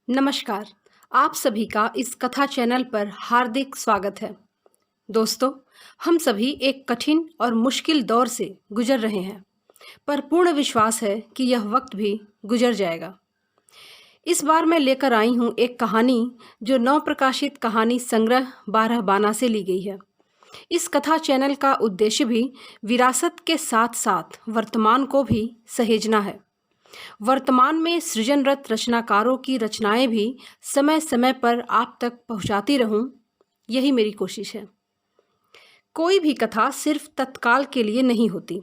नमस्कार। आप सभी का इस कथा चैनल पर हार्दिक स्वागत है। दोस्तों, हम सभी एक कठिन और मुश्किल दौर से गुजर रहे हैं, पर पूर्ण विश्वास है कि यह वक्त भी गुजर जाएगा। इस बार मैं लेकर आई हूँ एक कहानी जो नवप्रकाशित कहानी संग्रह 12 बाना से ली गई है। इस कथा चैनल का उद्देश्य भी विरासत के साथ साथ वर्तमान को भी सहेजना है। वर्तमान में सृजनरत रचनाकारों की रचनाएं भी समय समय पर आप तक पहुंचाती रहूं, यही मेरी कोशिश है। कोई भी कथा सिर्फ तत्काल के लिए नहीं होती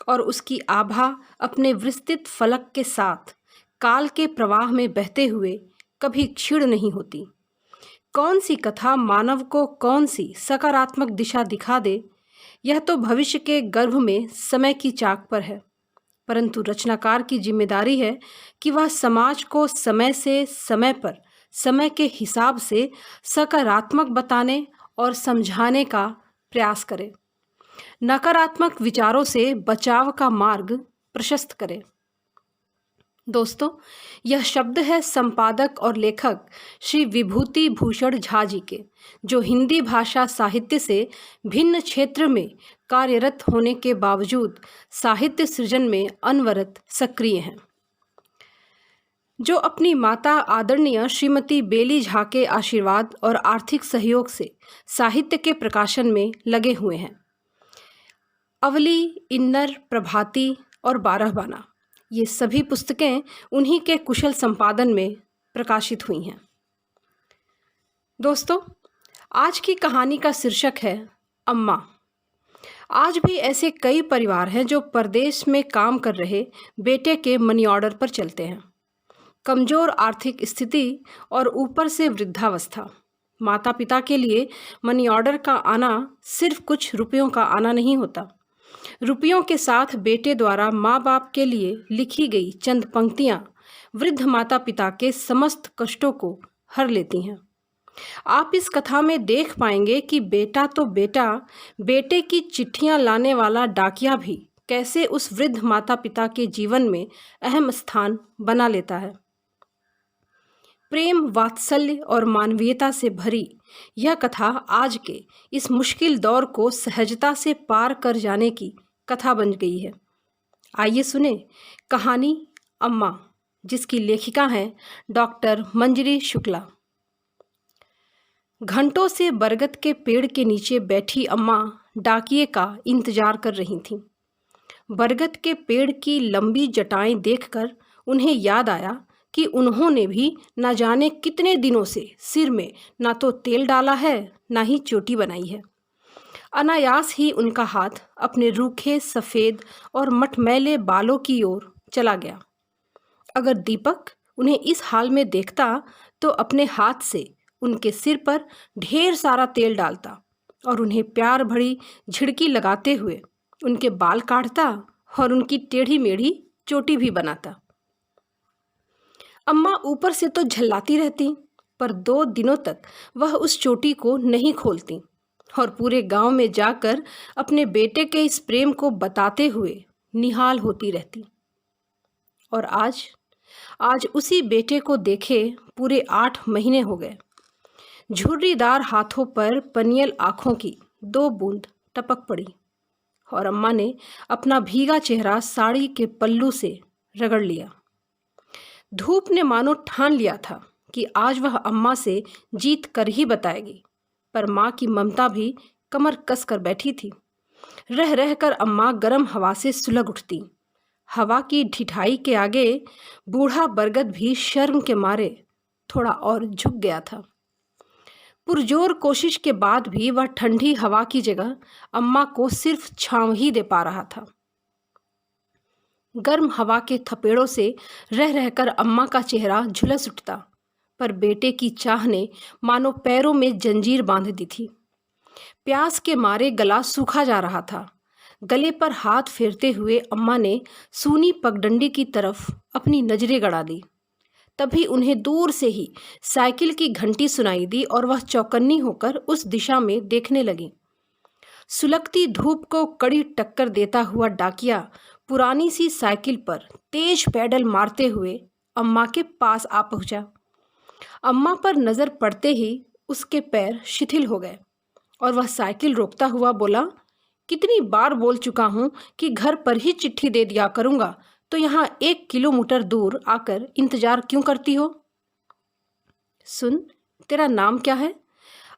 और उसकी आभा अपने विस्तृत फलक के साथ काल के प्रवाह में बहते हुए कभी क्षीण नहीं होती। कौन सी कथा मानव को कौन सी सकारात्मक दिशा दिखा दे, यह तो भविष्य के गर्भ में समय की चाक पर है, परंतु रचनाकार की जिम्मेदारी है कि वह समाज को समय से समय पर समय के हिसाब से सकारात्मक बताने और समझाने का प्रयास करे, नकारात्मक विचारों से बचाव का मार्ग प्रशस्त करे। दोस्तों, यह शब्द है संपादक और लेखक श्री विभूति भूषण झा जी के, जो हिंदी भाषा साहित्य से भिन्न क्षेत्र में कार्यरत होने के बावजूद साहित्य सृजन में अनवरत सक्रिय हैं, जो अपनी माता आदरणीय श्रीमती बेली झा के आशीर्वाद और आर्थिक सहयोग से साहित्य के प्रकाशन में लगे हुए हैं। अवली, इन्नर, प्रभाती और 12 बाना, ये सभी पुस्तकें उन्हीं के कुशल संपादन में प्रकाशित हुई हैं। दोस्तों, आज की कहानी का शीर्षक है अम्मा। आज भी ऐसे कई परिवार हैं जो परदेश में काम कर रहे बेटे के मनी ऑर्डर पर चलते हैं। कमज़ोर आर्थिक स्थिति और ऊपर से वृद्धावस्था। माता पिता के लिए मनी ऑर्डर का आना सिर्फ कुछ रुपयों का आना नहीं होता। रुपयों के साथ बेटे द्वारा माँ बाप के लिए लिखी गई चंद पंक्तियाँ वृद्ध माता पिता के समस्त कष्टों को हर लेती हैं। आप इस कथा में देख पाएंगे कि बेटा तो बेटा, बेटे की चिट्ठियाँ लाने वाला डाकिया भी कैसे उस वृद्ध माता पिता के जीवन में अहम स्थान बना लेता है। प्रेम, वात्सल्य और मानवीयता से भरी यह कथा आज के इस मुश्किल दौर को सहजता से पार कर जाने की कथा बन गई है। आइए सुने कहानी अम्मा, जिसकी लेखिका हैं डॉक्टर मंजरी शुक्ला। घंटों से बरगद के पेड़ के नीचे बैठी अम्मा डाकिये का इंतजार कर रही थीं। बरगद के पेड़ की लंबी जटाएं देखकर उन्हें याद आया कि उन्होंने भी न जाने कितने दिनों से सिर में ना तो तेल डाला है, ना ही चोटी बनाई है। अनायास ही उनका हाथ अपने रूखे, सफ़ेद और मटमैले बालों की ओर चला गया। अगर दीपक उन्हें इस हाल में देखता तो अपने हाथ से उनके सिर पर ढेर सारा तेल डालता और उन्हें प्यार भरी झिड़की लगाते हुए उनके बाल काटता और उनकी टेढ़ी मेढ़ी चोटी भी बनाता। अम्मा ऊपर से तो झल्लाती रहती, पर 2 दिनों तक वह उस चोटी को नहीं खोलती और पूरे गांव में जाकर अपने बेटे के इस प्रेम को बताते हुए निहाल होती रहती। और आज उसी बेटे को देखे पूरे 8 महीने हो गए। झुर्रीदार हाथों पर पनियल आँखों की 2 बूंद टपक पड़ी और अम्मा ने अपना भीगा चेहरा साड़ी के पल्लू से रगड़ लिया। धूप ने मानो ठान लिया था कि आज वह अम्मा से जीत कर ही बताएगी, पर माँ की ममता भी कमर कस कर बैठी थी। रह रह कर अम्मा गर्म हवा से सुलग उठती। हवा की ढिठाई के आगे बूढ़ा बरगद भी शर्म के मारे थोड़ा और झुक गया था। पुरजोर कोशिश के बाद भी वह ठंडी हवा की जगह अम्मा को सिर्फ छांव ही दे पा रहा था। गर्म हवा के थपेड़ों से रह रहकर अम्मा का चेहरा झुलस उठता, पर बेटे की चाह ने मानो पैरों में जंजीर बांध दी थी। प्यास के मारे गला सूखा जा रहा था। गले पर हाथ फेरते हुए अम्मा ने सूनी पगडंडी की तरफ अपनी नजरें गड़ा दी। तभी उन्हें दूर से ही साइकिल की घंटी सुनाई दी और वह चौकन्नी होकर उस दिशा में देखने लगी। सुलगती धूप को कड़ी टक्कर देता हुआ डाकिया पुरानी सी साइकिल पर तेज पैडल मारते हुए अम्मा के पास आ पहुंचा। अम्मा पर नजर पड़ते ही उसके पैर शिथिल हो गए और वह साइकिल रोकता हुआ बोला, कितनी बार बोल चुका हूं कि घर पर ही चिट्ठी दे दिया करूंगा, तो यहाँ 1 किलोमीटर दूर आकर इंतजार क्यों करती हो? सुन, तेरा नाम क्या है?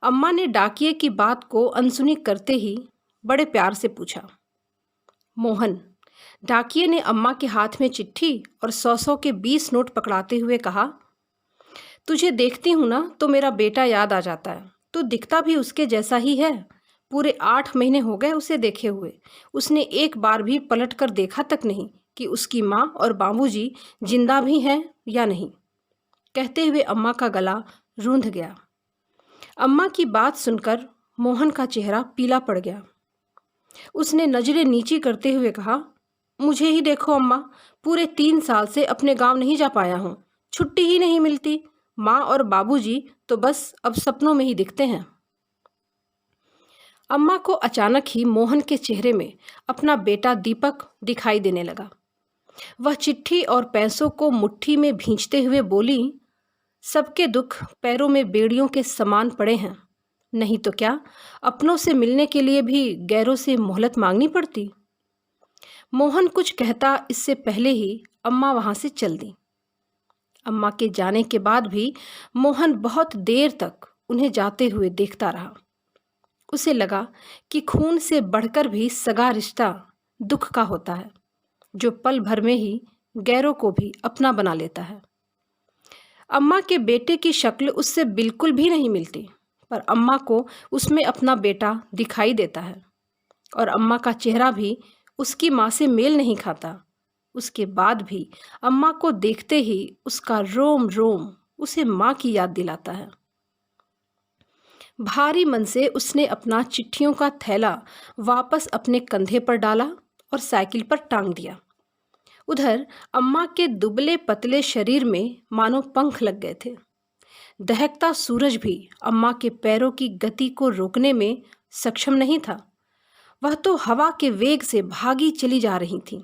अम्मा ने डाकिये की बात को अनसुनी करते ही बड़े प्यार से पूछा। मोहन। डाकिये ने अम्मा के हाथ में चिट्ठी और 100-100 के 20 नोट पकड़ाते हुए कहा, तुझे देखती हूं ना तो मेरा बेटा याद आ जाता है। तू दिखता भी उसके जैसा ही है। पूरे 8 महीने हो गए उसे देखे हुए। उसने एक बार भी पलट कर देखा तक नहीं कि उसकी माँ और बाबूजी जिंदा भी हैं या नहीं। कहते हुए अम्मा का गला रूंध गया। अम्मा की बात सुनकर मोहन का चेहरा पीला पड़ गया। उसने नजरें नीची करते हुए कहा, मुझे ही देखो अम्मा, पूरे 3 साल से अपने गांव नहीं जा पाया हूँ। छुट्टी ही नहीं मिलती। माँ और बाबूजी तो बस अब सपनों में ही दिखते हैं। अम्मा को अचानक ही मोहन के चेहरे में अपना बेटा दीपक दिखाई देने लगा। वह चिट्ठी और पैसों को मुट्ठी में भींचते हुए बोली, सबके दुख पैरों में बेड़ियों के समान पड़े हैं। नहीं तो क्या अपनों से मिलने के लिए भी गैरों से मोहलत मांगनी पड़ती? मोहन कुछ कहता इससे पहले ही अम्मा वहां से चल दी। अम्मा के जाने के बाद भी मोहन बहुत देर तक उन्हें जाते हुए देखता रहा। उसे लगा कि खून से बढ़कर भी सगा रिश्ता दुख का होता है, जो पल भर में ही गैरों को भी अपना बना लेता है। अम्मा के बेटे की शक्ल उससे बिल्कुल भी नहीं मिलती, पर अम्मा को उसमें अपना बेटा दिखाई देता है और अम्मा का चेहरा भी उसकी माँ से मेल नहीं खाता। उसके बाद भी अम्मा को देखते ही उसका रोम रोम उसे माँ की याद दिलाता है। भारी मन से उसने अपना चिट्ठियों का थैला वापस अपने कंधे पर डाला और साइकिल पर टांग दिया। उधर अम्मा के दुबले पतले शरीर में मानो पंख लग गए थे। दहकता सूरज भी अम्मा के पैरों की गति को रोकने में सक्षम नहीं था। वह तो हवा के वेग से भागी चली जा रही थी।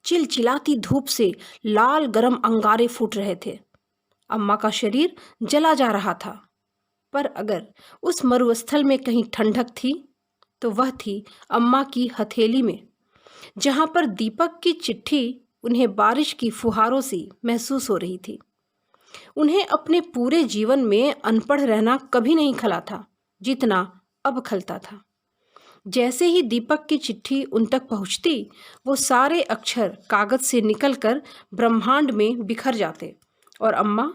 चिलचिलाती धूप से लाल गरम अंगारे फूट रहे थे। अम्मा का शरीर जला जा रहा था, पर अगर उस मरुस्थल में कहीं ठंडक थी तो वह थी अम्मा की हथेली में, जहां पर दीपक की चिट्ठी उन्हें बारिश की फुहारों सी महसूस हो रही थी। उन्हें अपने पूरे जीवन में अनपढ़ रहना कभी नहीं खला था जितना अब खलता था। जैसे ही दीपक की चिट्ठी उन तक पहुंचती, वो सारे अक्षर कागज से निकलकर ब्रह्मांड में बिखर जाते और अम्मा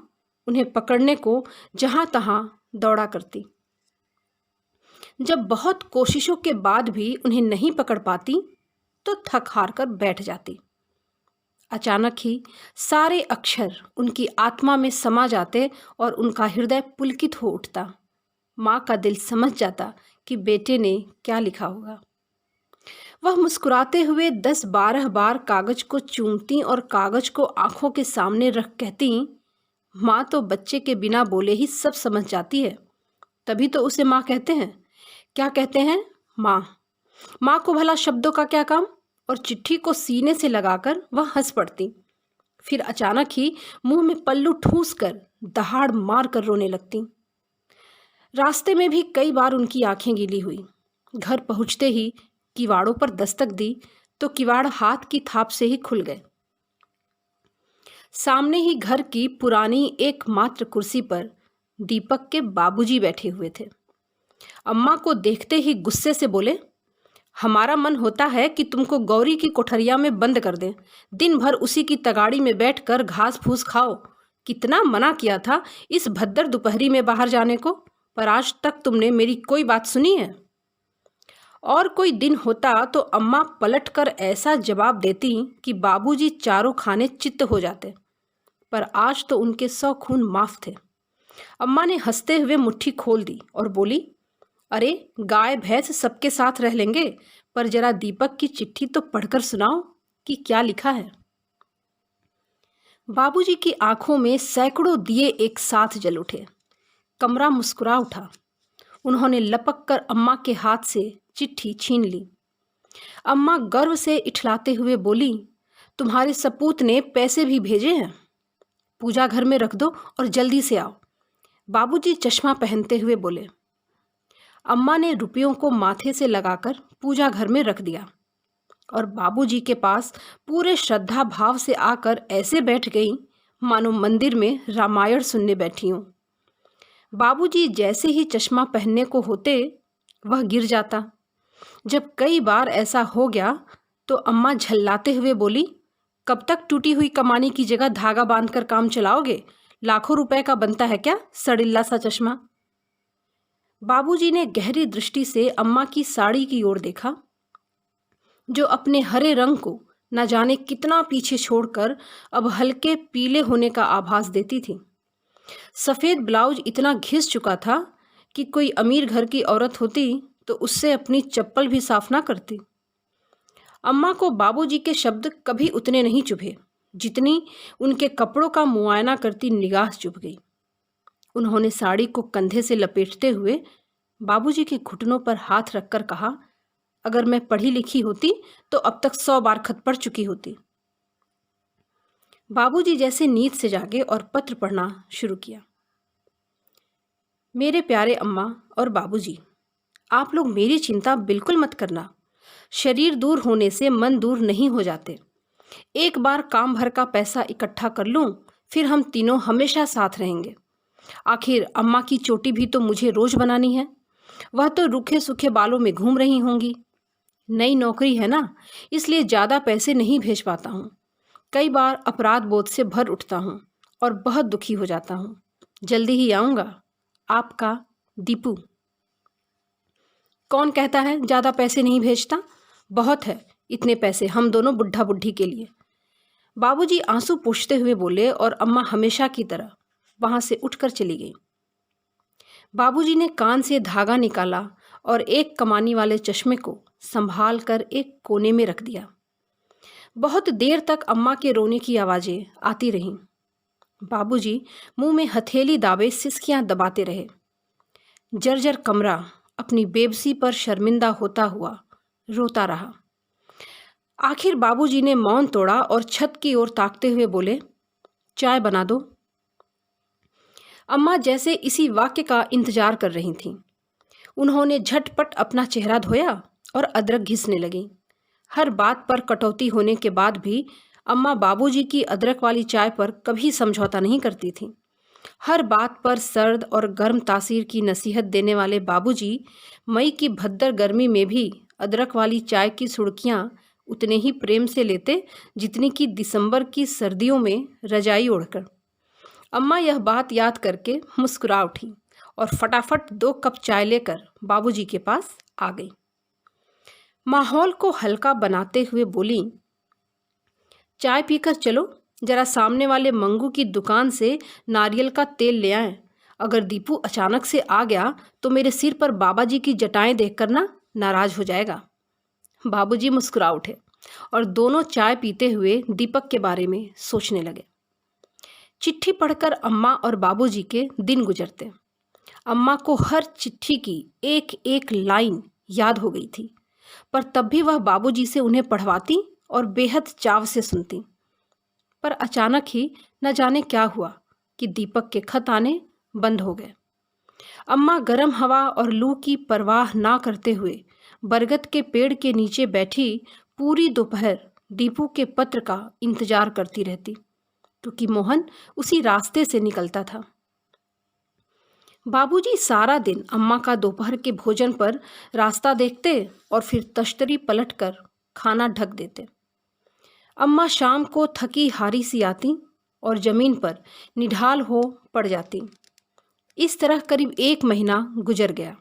उन्हें पकड़ने को जहां तहां दौड़ा करती। जब बहुत कोशिशों के बाद भी उन्हें नहीं पकड़ पाती तो थक हार कर बैठ जाती। अचानक ही सारे अक्षर उनकी आत्मा में समा जाते और उनका हृदय पुलकित हो उठता। माँ का दिल समझ जाता कि बेटे ने क्या लिखा होगा। वह मुस्कुराते हुए 10-12 बार कागज को चूमती और कागज को आंखों के सामने रख कहती, माँ तो बच्चे के बिना बोले ही सब समझ जाती है, तभी तो उसे माँ कहते हैं। क्या कहते हैं? माँ। माँ को भला शब्दों का क्या काम? और चिट्ठी को सीने से लगाकर वह हंस पड़ती। फिर अचानक ही मुंह में पल्लू ठूस कर दहाड़ मार कर रोने लगती। रास्ते में भी कई बार उनकी आंखें गीली हुई। घर पहुंचते ही किवाड़ों पर दस्तक दी तो किवाड़ हाथ की थाप से ही खुल गए। सामने ही घर की पुरानी एकमात्र कुर्सी पर दीपक के बाबूजी बैठे हुए थे। अम्मा को देखते ही गुस्से से बोले, हमारा मन होता है कि तुमको गौरी की कोठरिया में बंद कर दें, दिन भर उसी की तगाड़ी में बैठकर घास फूस खाओ। कितना मना किया था इस भद्दर दोपहरी में बाहर जाने को, पर आज तक तुमने मेरी कोई बात सुनी है? और कोई दिन होता तो अम्मा पलटकर ऐसा जवाब देती कि बाबूजी चारों खाने चित्त हो जाते, पर आज तो उनके 100 खून माफ थे। अम्मा ने हंसते हुए मुट्ठी खोल दी और बोली, अरे गाय भैंस सबके साथ रह लेंगे, पर जरा दीपक की चिट्ठी तो पढ़कर सुनाओ कि क्या लिखा है। बाबूजी की आंखों में सैकड़ों दिए एक साथ जल उठे। कमरा मुस्कुरा उठा। उन्होंने लपक कर अम्मा के हाथ से चिट्ठी छीन ली। अम्मा गर्व से इठलाते हुए बोली, तुम्हारे सपूत ने पैसे भी भेजे हैं। पूजा घर में रख दो और जल्दी से आओ, बाबूजी चश्मा पहनते हुए बोले। अम्मा ने रुपयों को माथे से लगाकर पूजा घर में रख दिया और बाबूजी के पास पूरे श्रद्धा भाव से आकर ऐसे बैठ गई मानो मंदिर में रामायण सुनने बैठी हूँ। बाबूजी जैसे ही चश्मा पहनने को होते वह गिर जाता। जब कई बार ऐसा हो गया तो अम्मा झल्लाते हुए बोली, कब तक टूटी हुई कमानी की जगह धागा बांधकर काम चलाओगे? लाखों रुपए का बनता है क्या सड़िल्ला सा चश्मा? बाबूजी ने गहरी दृष्टि से अम्मा की साड़ी की ओर देखा, जो अपने हरे रंग को न जाने कितना पीछे छोड़कर अब हल्के पीले होने का आभास देती थी। सफ़ेद ब्लाउज इतना घिस चुका था कि कोई अमीर घर की औरत होती तो उससे अपनी चप्पल भी साफ ना करती। अम्मा को बाबूजी के शब्द कभी उतने नहीं चुभे जितनी उनके कपड़ों का मुआयना करती निगाह चुभ गई। उन्होंने साड़ी को कंधे से लपेटते हुए बाबूजी के घुटनों पर हाथ रखकर कहा, अगर मैं पढ़ी लिखी होती तो अब तक 100 बार खत पढ़ चुकी होती। बाबूजी जैसे नींद से जागे और पत्र पढ़ना शुरू किया। मेरे प्यारे अम्मा और बाबूजी, आप लोग मेरी चिंता बिल्कुल मत करना। शरीर दूर होने से मन दूर नहीं हो जाते। एक बार काम भर का पैसा इकट्ठा कर लूं, फिर हम तीनों हमेशा साथ रहेंगे। आखिर अम्मा की चोटी भी तो मुझे रोज बनानी है। वह तो रूखे सूखे बालों में घूम रही होंगी। नई नौकरी है ना, इसलिए ज़्यादा पैसे नहीं भेज पाता हूँ। कई बार अपराध बोध से भर उठता हूँ और बहुत दुखी हो जाता हूँ। जल्दी ही आऊँगा। आपका दीपू। कौन कहता है ज़्यादा पैसे नहीं भेजता? बहुत है इतने पैसे हम दोनों बुढ़ा बुढ़ी के लिए। बाबूजी आंसू पोंछते हुए बोले और अम्मा हमेशा की तरह वहाँ से उठकर चली गई। बाबूजी ने कान से धागा निकाला और एक कमानी वाले चश्मे को संभाल कर एक कोने में रख दिया। बहुत देर तक अम्मा के रोने की आवाज़ें आती रहीं। बाबूजी मुंह में हथेली दाबे सिसकियां दबाते रहे। जर्जर कमरा अपनी बेबसी पर शर्मिंदा होता हुआ रोता रहा। आखिर बाबूजी ने मौन तोड़ा और छत की ओर ताकते हुए बोले, चाय बना दो। अम्मा जैसे इसी वाक्य का इंतजार कर रही थीं। उन्होंने झटपट अपना चेहरा धोया और अदरक घिसने लगी। हर बात पर कटौती होने के बाद भी अम्मा बाबूजी की अदरक वाली चाय पर कभी समझौता नहीं करती थीं। हर बात पर सर्द और गर्म तासीर की नसीहत देने वाले बाबूजी मई की भद्दर गर्मी में भी अदरक वाली चाय की सुड़कियाँ उतने ही प्रेम से लेते जितनी कि दिसंबर की सर्दियों में रजाई ओढ़कर। अम्मा यह बात याद करके मुस्कुरा उठी और फटाफट 2 कप चाय लेकर बाबूजी के पास आ गई। माहौल को हल्का बनाते हुए बोली, चाय पीकर चलो, जरा सामने वाले मंगू की दुकान से नारियल का तेल ले आएं। अगर दीपू अचानक से आ गया तो मेरे सिर पर बाबा जी की जटाएं देखकर ना नाराज हो जाएगा। बाबूजी मुस्कुरा उठे और दोनों चाय पीते हुए दीपक के बारे में सोचने लगे। चिट्ठी पढ़कर अम्मा और बाबूजी के दिन गुजरते। अम्मा को हर चिट्ठी की एक एक लाइन याद हो गई थी, पर तब भी वह बाबूजी से उन्हें पढ़वाती और बेहद चाव से सुनती। पर अचानक ही न जाने क्या हुआ कि दीपक के खत आने बंद हो गए। अम्मा गर्म हवा और लू की परवाह ना करते हुए बरगद के पेड़ के नीचे बैठी पूरी दोपहर दीपू के पत्र का इंतजार करती रहती, क्योंकि मोहन उसी रास्ते से निकलता था। बाबूजी सारा दिन अम्मा का दोपहर के भोजन पर रास्ता देखते और फिर तश्तरी पलटकर खाना ढक देते। अम्मा शाम को थकी हारी सी आती और जमीन पर निढाल हो पड़ जाती। इस तरह करीब 1 महीना गुजर गया।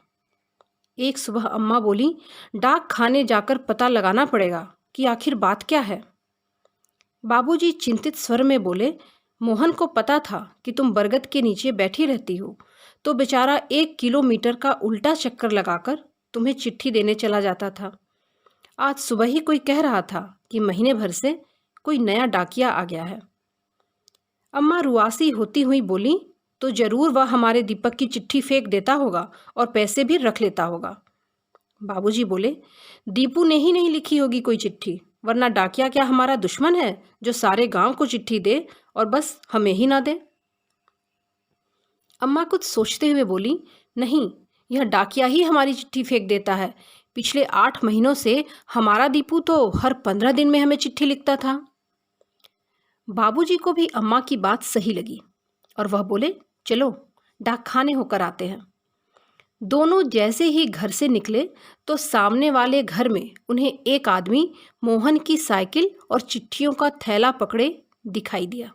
एक सुबह अम्मा बोली, डाक खाने जाकर पता लगाना पड़ेगा कि आखिर बात क्या है। बाबूजी चिंतित स्वर में बोले, मोहन को पता था कि तुम बरगद के नीचे बैठी रहती हो, तो बेचारा 1 किलोमीटर का उल्टा चक्कर लगाकर तुम्हें चिट्ठी देने चला जाता था। आज सुबह ही कोई कह रहा था कि महीने भर से कोई नया डाकिया आ गया है। अम्मा रुआसी होती हुई बोली, तो जरूर वह हमारे दीपक की चिट्ठी फेंक देता होगा और पैसे भी रख लेता होगा। बाबूजी बोले, दीपू ने ही नहीं लिखी होगी कोई चिट्ठी, वरना डाकिया क्या हमारा दुश्मन है जो सारे गांव को चिट्ठी दे और बस हमें ही ना दे। अम्मा कुछ सोचते हुए बोली, नहीं, यह डाकिया ही हमारी चिट्ठी फेंक देता है। पिछले 8 महीनों से हमारा दीपू तो हर 15 दिन में हमें चिट्ठी लिखता था। बाबूजी को भी अम्मा की बात सही लगी और वह बोले, चलो डाक खाने होकर आते हैं। दोनों जैसे ही घर से निकले तो सामने वाले घर में उन्हें एक आदमी मोहन की साइकिल और चिट्ठियों का थैला पकड़े दिखाई दिया।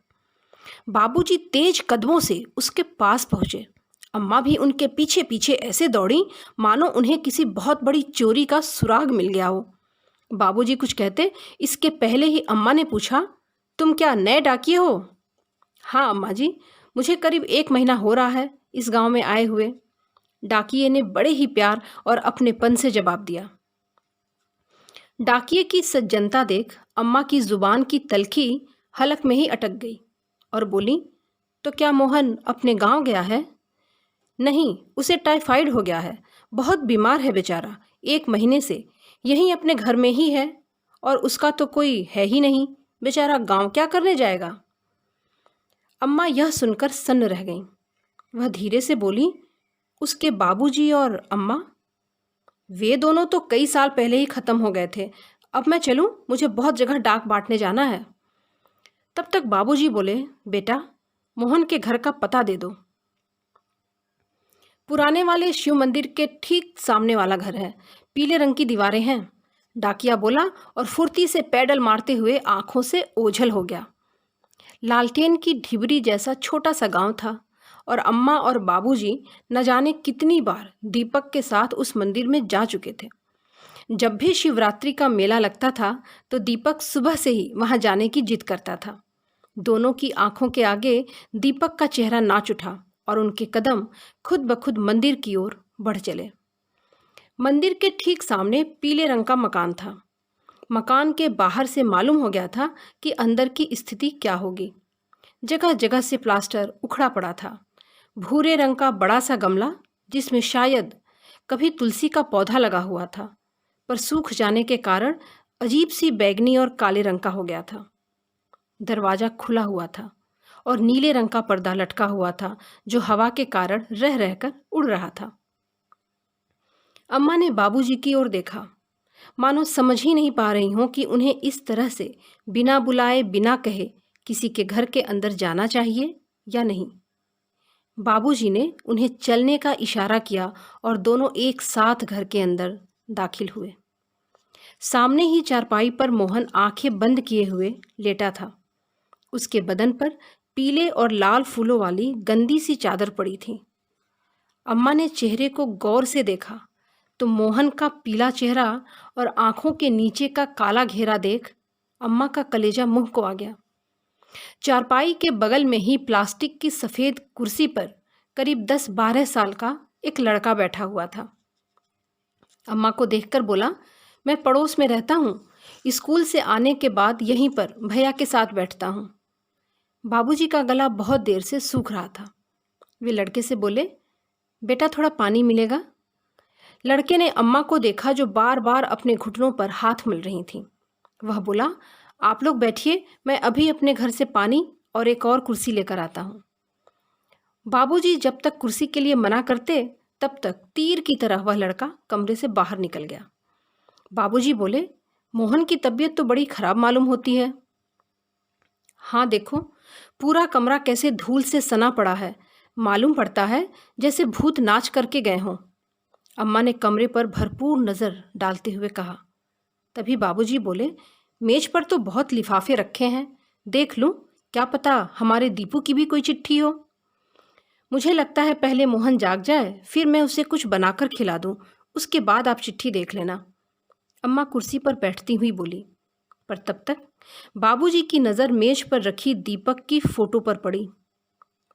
बाबूजी तेज कदमों से उसके पास पहुंचे। अम्मा भी उनके पीछे पीछे ऐसे दौड़ी मानो उन्हें किसी बहुत बड़ी चोरी का सुराग मिल गया हो। बाबूजी कुछ कहते इसके पहले ही अम्मा ने पूछा, तुम क्या नए डाकिए हो? हाँ अम्मा जी, मुझे करीब 1 महीना हो रहा है इस गांव में आए हुए। डाकिए ने बड़े ही प्यार और अपनेपन से जवाब दिया। डाकिए की सज्जनता देख अम्मा की जुबान की तलखी हलक में ही अटक गई और बोली, तो क्या मोहन अपने गांव गया है? नहीं, उसे टाइफाइड हो गया है, बहुत बीमार है बेचारा। 1 महीने से यहीं अपने घर में ही है और उसका तो कोई है ही नहीं। बेचारा गांव क्या करने जाएगा? अम्मा यह सुनकर सन्न रह गईं। वह धीरे से बोली, उसके बाबूजी और अम्मा? वे दोनों तो कई साल पहले ही खत्म हो गए थे। अब मैं चलूं? मुझे बहुत जगह डाक बांटने जाना है। तब तक बाबूजी बोले, बेटा मोहन के घर का पता दे दो। पुराने वाले शिव मंदिर के ठीक सामने वाला घर है, पीले रंग की दीवारें हैं। डाकिया बोला और फुर्ती से पैडल मारते हुए आंखों से ओझल हो गया। लालटेन की ढिबरी जैसा छोटा सा गांव था और अम्मा और बाबूजी न जाने कितनी बार दीपक के साथ उस मंदिर में जा चुके थे। जब भी शिवरात्रि का मेला लगता था तो दीपक सुबह से ही वहां जाने की जिद करता था। दोनों की आंखों के आगे दीपक का चेहरा नाच उठा और उनके कदम खुद ब खुद मंदिर की ओर बढ़ चले। मंदिर के ठीक सामने पीले रंग का मकान था। मकान के बाहर से मालूम हो गया था कि अंदर की स्थिति क्या होगी। जगह जगह से प्लास्टर उखड़ा पड़ा था। भूरे रंग का बड़ा सा गमला जिसमें शायद कभी तुलसी का पौधा लगा हुआ था, पर सूख जाने के कारण अजीब सी बैगनी और काले रंग का हो गया था। दरवाजा खुला हुआ था और नीले रंग का पर्दा लटका हुआ था जो हवा के कारण रह रहकर उड़ रहा था। अम्मा ने बाबूजी की ओर देखा, मानो समझ ही नहीं पा रही हों कि उन्हें इस तरह से बिना बुलाए बिना कहे किसी के घर के अंदर जाना चाहिए या नहीं। बाबूजी ने उन्हें चलने का इशारा किया और दोनों एक साथ घर के अंदर दाखिल हुए। सामने ही चारपाई पर मोहन आंखें बंद किए हुए लेटा था। उसके बदन पर पीले और लाल फूलों वाली गंदी सी चादर पड़ी थी। अम्मा ने चेहरे को गौर से देखा तो मोहन का पीला चेहरा और आंखों के नीचे का काला घेरा देख अम्मा का कलेजा मुंह को आ गया। चारपाई के बगल में ही प्लास्टिक की सफ़ेद कुर्सी पर करीब 10-12 साल का एक लड़का बैठा हुआ था। अम्मा को देखकर बोला, मैं पड़ोस में रहता हूँ, स्कूल से आने के बाद यहीं पर भैया के साथ बैठता हूँ। बाबूजी का गला बहुत देर से सूख रहा था। वे लड़के से बोले, बेटा थोड़ा पानी मिलेगा? लड़के ने अम्मा को देखा जो बार बार अपने घुटनों पर हाथ मल रही थीं। वह बोला, आप लोग बैठिए, मैं अभी अपने घर से पानी और एक और कुर्सी लेकर आता हूँ। बाबूजी जब तक कुर्सी के लिए मना करते तब तक तीर की तरह वह लड़का कमरे से बाहर निकल गया। बाबूजी बोले, मोहन की तबीयत तो बड़ी खराब मालूम होती है। हाँ देखो, पूरा कमरा कैसे धूल से सना पड़ा है, मालूम पड़ता है जैसे भूत नाच करके गए हों। अम्मा ने कमरे पर भरपूर नज़र डालते हुए कहा। तभी बाबूजी बोले, मेज पर तो बहुत लिफाफे रखे हैं, देख लूं, क्या पता हमारे दीपू की भी कोई चिट्ठी हो। मुझे लगता है पहले मोहन जाग जाए, फिर मैं उसे कुछ बनाकर खिला दूं, उसके बाद आप चिट्ठी देख लेना। अम्मा कुर्सी पर बैठती हुई बोली। पर तब तक बाबूजी की नज़र मेज पर रखी दीपक की फोटो पर पड़ी।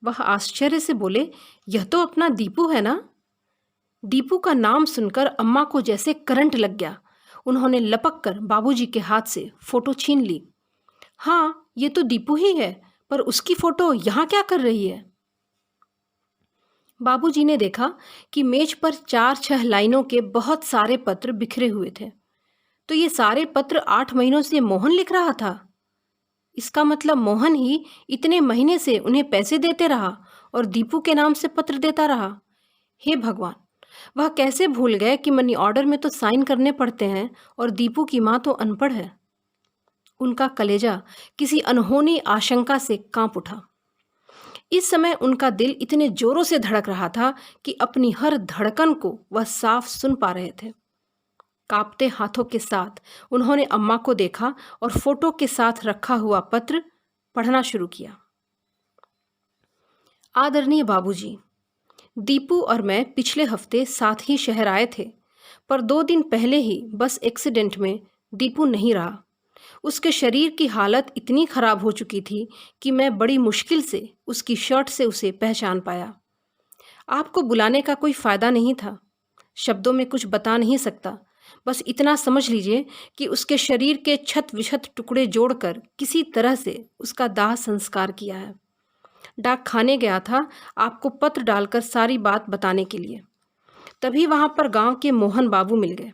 वह आश्चर्य से बोले, यह तो अपना दीपू है ना? दीपू का नाम सुनकर अम्मा को जैसे करंट लग गया। उन्होंने लपक कर बाबूजी के हाथ से फोटो छीन ली। हाँ, ये तो दीपू ही है, पर उसकी फोटो यहाँ क्या कर रही है? बाबूजी ने देखा कि मेज पर 4-6 लाइनों के बहुत सारे पत्र बिखरे हुए थे। तो ये सारे पत्र 8 महीनों से मोहन लिख रहा था। इसका मतलब मोहन ही इतने महीने से उन्हें पैसे देते रहा और दीपू के नाम से पत्र देता रहा। हे भगवान, वह कैसे भूल गए कि मनी ऑर्डर में तो साइन करने पड़ते हैं और दीपू की माँ तो अनपढ़ है। उनका कलेजा किसी अनहोनी आशंका से कांप उठा। इस समय उनका दिल इतने जोरों से धड़क रहा था कि अपनी हर धड़कन को वह साफ सुन पा रहे थे। कांपते हाथों के साथ उन्होंने अम्मा को देखा और फोटो के साथ रखा हुआ पत्र पढ़ना शुरू किया। आदरणीय बाबूजी, दीपू और मैं पिछले हफ्ते साथ ही शहर आए थे, पर 2 दिन पहले ही बस एक्सीडेंट में दीपू नहीं रहा। उसके शरीर की हालत इतनी खराब हो चुकी थी कि मैं बड़ी मुश्किल से उसकी शर्ट से उसे पहचान पाया। आपको बुलाने का कोई फ़ायदा नहीं था, शब्दों में कुछ बता नहीं सकता। बस इतना समझ लीजिए कि उसके शरीर के छत विछत टुकड़े जोड़कर किसी तरह से उसका दाह संस्कार किया है। डाक खाने गया था आपको पत्र डालकर सारी बात बताने के लिए। तभी वहाँ पर गांव के मोहन बाबू मिल गए।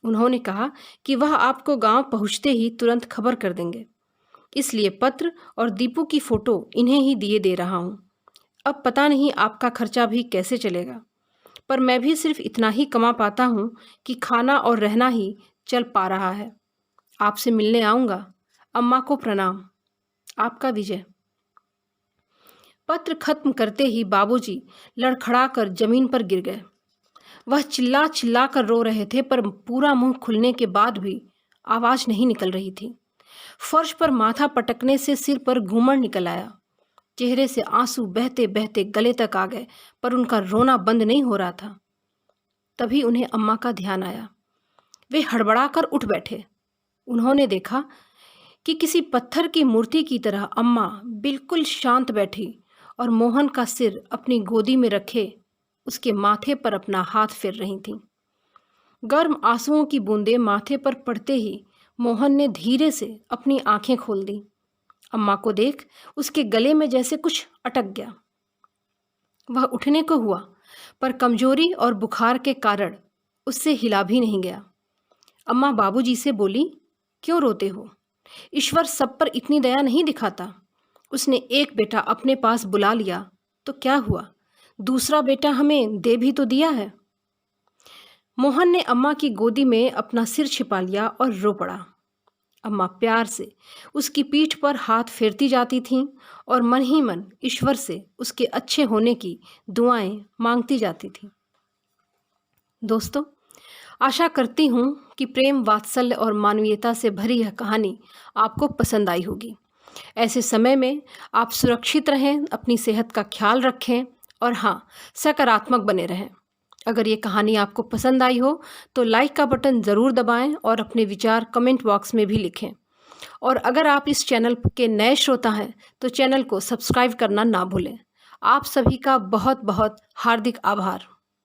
उन्होंने कहा कि वह आपको गांव पहुँचते ही तुरंत खबर कर देंगे, इसलिए पत्र और दीपू की फ़ोटो इन्हें ही दिए दे रहा हूँ। अब पता नहीं आपका खर्चा भी कैसे चलेगा, पर मैं भी सिर्फ इतना ही कमा पाता हूँ कि खाना और रहना ही चल पा रहा है। आपसे मिलने आऊँगा। अम्मा को प्रणाम। आपका विजय। पत्र खत्म करते ही बाबूजी लड़खड़ाकर जमीन पर गिर गए। वह चिल्ला चिल्ला कर रो रहे थे, पर पूरा मुंह खुलने के बाद भी आवाज़ नहीं निकल रही थी। फर्श पर माथा पटकने से सिर पर घूमड़ निकल आया। चेहरे से आंसू बहते बहते गले तक आ गए, पर उनका रोना बंद नहीं हो रहा था। तभी उन्हें अम्मा का ध्यान आया। वे हड़बड़ाकर उठ बैठे। उन्होंने देखा कि किसी पत्थर की मूर्ति की तरह अम्मा बिल्कुल शांत बैठी और मोहन का सिर अपनी गोदी में रखे उसके माथे पर अपना हाथ फेर रही थीं। गर्म आंसुओं की बूंदें माथे पर पड़ते ही मोहन ने धीरे से अपनी आंखें खोल दी। अम्मा को देख उसके गले में जैसे कुछ अटक गया। वह उठने को हुआ, पर कमजोरी और बुखार के कारण उससे हिला भी नहीं गया। अम्मा बाबूजी से बोली, क्यों रोते हो? ईश्वर सब पर इतनी दया नहीं दिखाता। उसने एक बेटा अपने पास बुला लिया तो क्या हुआ, दूसरा बेटा हमें दे भी तो दिया है। मोहन ने अम्मा की गोदी में अपना सिर छिपा लिया और रो पड़ा। अम्मा प्यार से उसकी पीठ पर हाथ फेरती जाती थीं और मन ही मन ईश्वर से उसके अच्छे होने की दुआएं मांगती जाती थीं। दोस्तों, आशा करती हूँ कि प्रेम, वात्सल्य और मानवीयता से भरी यह कहानी आपको पसंद आई होगी। ऐसे समय में आप सुरक्षित रहें, अपनी सेहत का ख्याल रखें और हाँ, सकारात्मक बने रहें। अगर ये कहानी आपको पसंद आई हो तो लाइक का बटन ज़रूर दबाएं और अपने विचार कमेंट बॉक्स में भी लिखें। और अगर आप इस चैनल के नए श्रोता हैं तो चैनल को सब्सक्राइब करना ना भूलें। आप सभी का बहुत बहुत हार्दिक आभार।